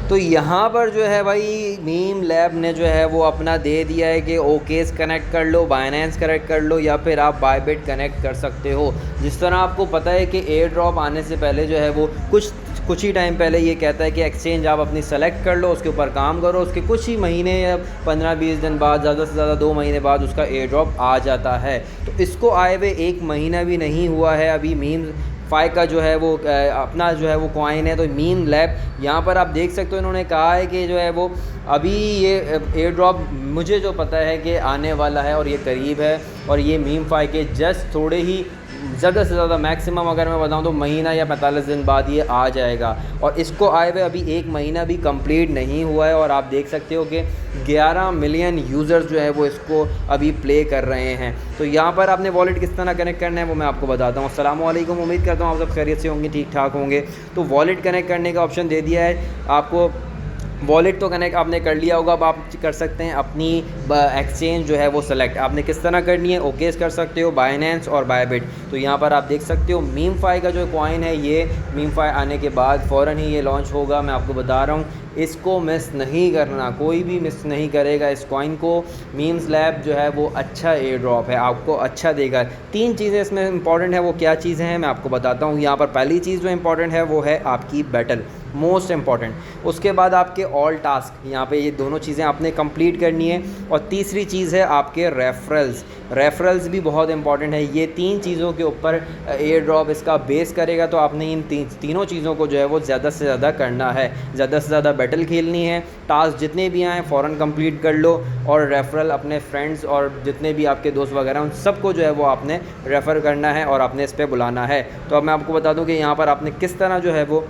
तो यहाँ पर जो है भाई मीम लैब ने जो है वो अपना दे दिया है कि ओकेस कनेक्ट कर लो, बाइनेंस कनेक्ट कर लो, या फिर आप बायबिट कनेक्ट कर सकते हो। जिस तरह आपको पता है कि एयर ड्रॉप आने से पहले जो है वो कुछ ही टाइम पहले ये कहता है कि एक्सचेंज आप अपनी सेलेक्ट कर लो, उसके ऊपर काम करो, उसके कुछ ही महीने या 15-20 दिन बाद, ज़्यादा से ज़्यादा 2 महीने बाद उसका एयर ड्रॉप आ जाता है। तो इसको आए हुए 1 महीना भी नहीं हुआ है अभी मीम फ़ाई का जो है वो अपना जो है वो कॉइन है। तो मीम लैब यहाँ पर आप देख सकते हो, इन्होंने कहा है कि जो है वो अभी ये एयर ड्रॉप मुझे जो पता है कि आने वाला है और ये करीब है, और ये मीम फ़ाई के जस्ट थोड़े ही ज़्यादा से ज़्यादा मैक्सिमम अगर मैं बताऊँ तो महीना या 45 दिन बाद ये आ जाएगा। और इसको आए हुए अभी 1 महीना भी कंप्लीट नहीं हुआ है, और आप देख सकते हो कि 11 मिलियन यूज़र्स जो है वो इसको अभी प्ले कर रहे हैं। तो यहाँ पर आपने वॉलेट किस तरह कनेक्ट करना है वो मैं आपको बताता हूँ। अस्सलाम वालेकुम, उम्मीद करता हूँ आप सब खैरियत से होंगे, ठीक ठाक होंगे। तो वॉलेट कनेक्ट करने का ऑप्शन दे दिया है आपको। वॉलेट तो कनेक्ट आपने कर लिया होगा। अब आप कर सकते हैं अपनी एक्सचेंज जो है वो सेलेक्ट आपने किस तरह करनी है। ओकेस कर सकते हो, बाइनेंस और बायबिट। तो यहाँ पर आप देख सकते हो मीम फ़ाई का जो कॉइन है, ये मीम फ़ाई आने के बाद फ़ौरन ही ये लॉन्च होगा। मैं आपको बता रहा हूँ, इसको मिस नहीं करना, कोई भी मिस नहीं करेगा इस कॉइन को। मीम्स लैब जो है वो अच्छा एयर ड्रॉप है, आपको अच्छा देगा। 3 चीज़ें इसमें इंपॉर्टेंट है, वो क्या चीज़ें हैं मैं आपको बताता हूँ। यहाँ पर पहली चीज़ जो इंपॉर्टेंट है वो है आपकी बैटल, मोस्ट इंपॉर्टेंट। उसके बाद आपके ऑल टास्क, यहाँ पे ये दोनों चीज़ें आपने कंप्लीट करनी है। और तीसरी चीज़ है आपके रेफरल्स भी बहुत इंपॉर्टेंट है। ये 3 चीज़ों के ऊपर एयर ड्रॉप इसका बेस करेगा। तो आपने इन तीनों चीज़ों को जो है वो ज़्यादा से ज़्यादा करना है, ज़्यादा से ज़्यादा बैटल खेलनी है। टास्क जितने भी आएँ फ़ौरन कंप्लीट कर लो, और रेफरल अपने फ्रेंड्स और जितने भी आपके दोस्त वगैरह उन सबको जो है वो आपने रेफ़र करना है और आपने इस पर बुलाना है। तो अब मैं आपको बता दूँ कि यहाँ पर आपने किस तरह जो है वो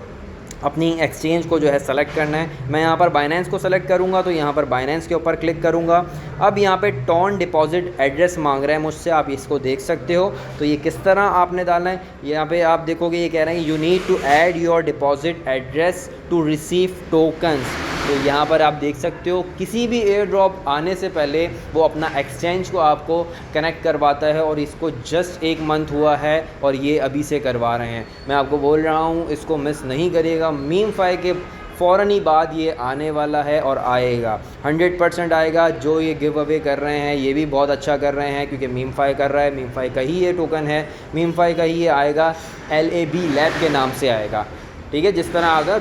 अपनी एक्सचेंज को जो है सेलेक्ट करना है। मैं यहाँ पर बाइनेंस को सेलेक्ट करूँगा, तो यहाँ पर बाइनेंस के ऊपर क्लिक करूँगा। अब यहाँ पे टॉन डिपॉजिट एड्रेस मांग रहा है मुझसे, आप इसको देख सकते हो। तो ये किस तरह आपने डालना है, यहाँ पे आप देखोगे ये कह रहे हैं you need to add your deposit address to receive tokens. तो यहाँ पर आप देख सकते हो किसी भी एयर ड्रॉप आने से पहले वो अपना एक्सचेंज को आपको कनेक्ट करवाता है, और इसको जस्ट 1 मंथ हुआ है और ये अभी से करवा रहे हैं। मैं आपको बोल रहा हूँ इसको मिस नहीं करिएगा। मीम फ़ाई के फ़ौरन ही बाद ये आने वाला है और आएगा, 100% आएगा। जो ये गिव अवे कर रहे हैं ये भी बहुत अच्छा कर रहे हैं, क्योंकि मीम फ़ाई कर रहा है, मीम फ़ाई का ही ये टोकन है, मीम फ़ाई का ही ये आएगा, LAB लैब के नाम से आएगा। ठीक है, जिस तरह अगर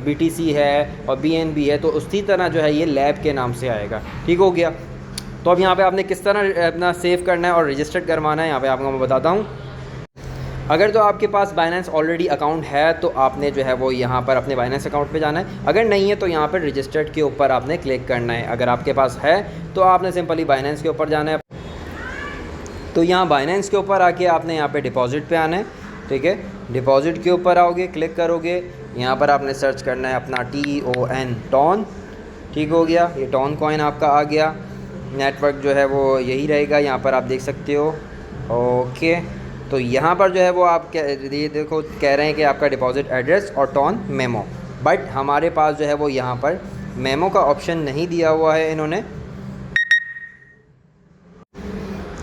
BTC है और BNB है, तो उसी तरह जो है ये लैब के नाम से आएगा। ठीक हो गया। तो अब यहाँ पे आपने किस तरह अपना सेव करना है और रजिस्टर करवाना है, यहाँ पे आपको मैं बताता हूँ। अगर तो आपके पास बाइनेंस ऑलरेडी अकाउंट है तो आपने जो है वो यहाँ पर अपने बाइनेंस अकाउंट पे जाना है। अगर नहीं है तो यहाँ पर रजिस्टर्ड के ऊपर आपने क्लिक करना है। अगर आपके पास है तो आपने सिंपली बाइनेंस के ऊपर जाना है। तो यहाँ बाइनेंस के ऊपर आके आपने यहाँ पे डिपॉजिट पे आना है। ठीक है, डिपॉजिट के ऊपर आओगे, क्लिक करोगे, यहाँ पर आपने सर्च करना है अपना TON टॉन। ठीक हो गया, ये टॉन कॉइन आपका आ गया। नेटवर्क जो है वो यही रहेगा, यहाँ पर आप देख सकते हो। ओके, तो यहाँ पर जो है वो आप ये देखो कह रहे हैं कि आपका डिपॉजिट एड्रेस और टॉन मेमो, बट हमारे पास जो है वो यहाँ पर मेमो का ऑप्शन नहीं दिया हुआ है इन्होंने।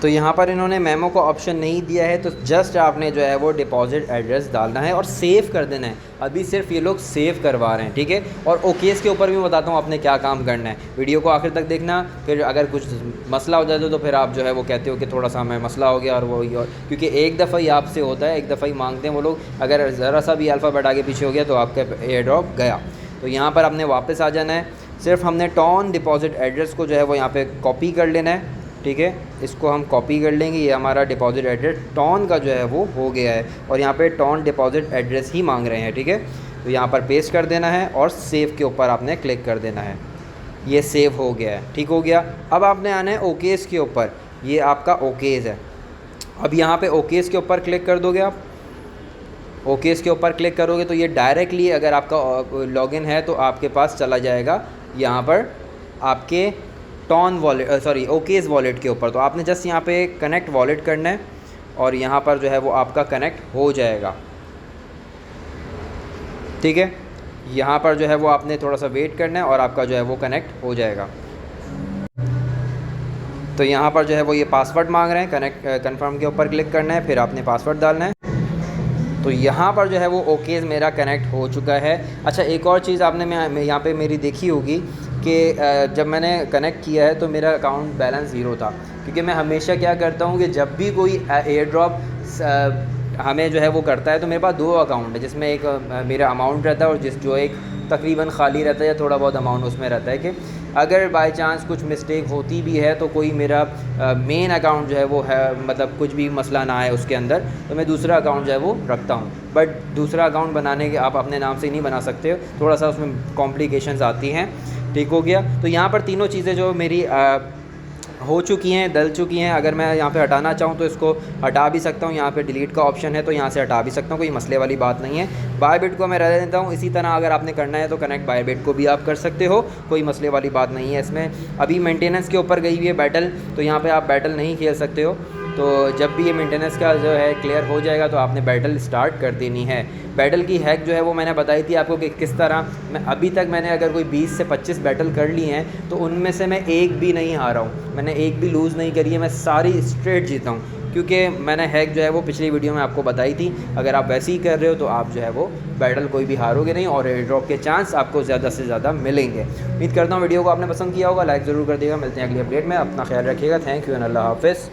तो यहाँ पर इन्होंने मेमो का ऑप्शन नहीं दिया है, तो जस्ट आपने जो है वो डिपॉजिट एड्रेस डालना है और सेव कर देना है। अभी सिर्फ ये लोग सेव करवा रहे हैं। ठीक है, और ओकेस के ऊपर भी मैं बताता हूँ आपने क्या काम करना है। वीडियो को आखिर तक देखना, फिर अगर कुछ मसला हो जाता तो फिर आप जो है वो कहते हो कि थोड़ा सा हमें मसला हो गया, और वो क्योंकि एक दफ़ा ही आपसे होता है, एक दफ़ा ही मांगते हैं वो लोग। अगर ज़रा सा भी अल्फ़ाबेट आगे पीछे हो गया तो आपका एयर ड्रॉप गया। तो यहाँ पर आपने वापस आ जाना है। सिर्फ हमने टॉन डिपॉजिट एड्रेस को जो है वो यहाँ पे कॉपी कर लेना है। ठीक है, इसको हम कॉपी कर लेंगे। ये हमारा डिपॉजिट एड्रेस टॉन का जो है वो हो गया है, और यहाँ पे टॉन डिपॉजिट एड्रेस ही मांग रहे हैं। ठीक है, तो यहाँ पर पेस्ट कर देना है और सेव के ऊपर आपने क्लिक कर देना है। ये सेव हो गया है। ठीक हो गया। अब आपने आना है ओकेस के ऊपर, ये आपका ओकेस है। अब यहाँ पे ओकेस के ऊपर क्लिक कर दोगे आप। ओकेस के ऊपर क्लिक करोगे तो ये डायरेक्टली अगर आपका लॉगिन है तो आपके पास चला जाएगा यहाँ पर आपके टॉन वॉलेट ओकेस वॉलेट के ऊपर। तो आपने जस्ट यहाँ पे कनेक्ट वॉलेट करना है, और यहाँ पर जो है वो आपका कनेक्ट हो जाएगा। ठीक है, यहाँ पर जो है वो आपने थोड़ा सा वेट करना है और आपका जो है वो कनेक्ट हो जाएगा। तो यहाँ पर जो है वो ये पासवर्ड मांग रहे हैं, कनेक्ट कन्फर्म के ऊपर क्लिक करना है, फिर आपने पासवर्ड डालना है। तो यहाँ पर जो है वो ओकेज़ मेरा कनेक्ट हो चुका है। अच्छा, एक और चीज़ आपने मैं यहाँ पे मेरी देखी होगी कि जब मैंने कनेक्ट किया है तो मेरा अकाउंट बैलेंस ज़ीरो था, क्योंकि मैं हमेशा क्या करता हूँ कि जब भी कोई एयर ड्रॉप हमें जो है वो करता है तो मेरे पास 2 अकाउंट है, जिसमें एक मेरा अमाउंट रहता है और जो एक तकरीबन खाली रहता है या थोड़ा बहुत अमाउंट उसमें रहता है कि अगर बाय चांस कुछ मिस्टेक होती भी है तो कोई मेरा मेन अकाउंट जो है वो है, मतलब कुछ भी मसला ना आए उसके अंदर, तो मैं दूसरा अकाउंट जो है वो रखता हूँ। बट दूसरा अकाउंट बनाने के आप अपने नाम से नहीं बना सकते, थोड़ा सा उसमें कॉम्प्लिकेशंस आती हैं। ठीक हो गया। तो यहाँ पर तीनों चीज़ें जो मेरी हो चुकी हैं, डल चुकी हैं। अगर मैं यहाँ पे हटाना चाहूँ तो इसको हटा भी सकता हूँ, यहाँ पे डिलीट का ऑप्शन है तो यहाँ से हटा भी सकता हूँ, कोई मसले वाली बात नहीं है। बायबिट को मैं रह देता हूँ। इसी तरह अगर आपने करना है तो कनेक्ट बायबिट को भी आप कर सकते हो, कोई मसले वाली बात नहीं है इसमें। अभी मेंटेनेंस के ऊपर गई हुई है बैटल, तो यहाँ पर आप बैटल नहीं खेल सकते हो। तो जब भी ये मेंटेनेंस का जो है क्लियर हो जाएगा तो आपने बैटल स्टार्ट कर देनी है। बैटल की हैक जो है वो मैंने बताई थी आपको कि किस तरह मैं अभी तक मैंने अगर कोई 20 से 25 बैटल कर ली हैं तो उनमें से मैं एक भी नहीं हारा हूँ, मैंने एक भी लूज़ नहीं करी है, मैं सारी स्ट्रेट जीता हूँ, क्योंकि मैंने हैक जो है वो पिछली वीडियो में आपको बताई थी। अगर आप वैसे ही कर रहे हो तो आप जो है वो बैटल कोई भी हारोगे नहीं और एयर ड्रॉप के चांस आपको ज़्यादा से ज़्यादा मिलेंगे। उम्मीद करता हूँ वीडियो को आपने पसंद किया होगा, लाइक ज़रूर कर दिएगा। मिलते हैं अगली अपडेट में, अपना ख्याल रखिएगा। थैंक यू एंड अल्लाह हाफ़िज़।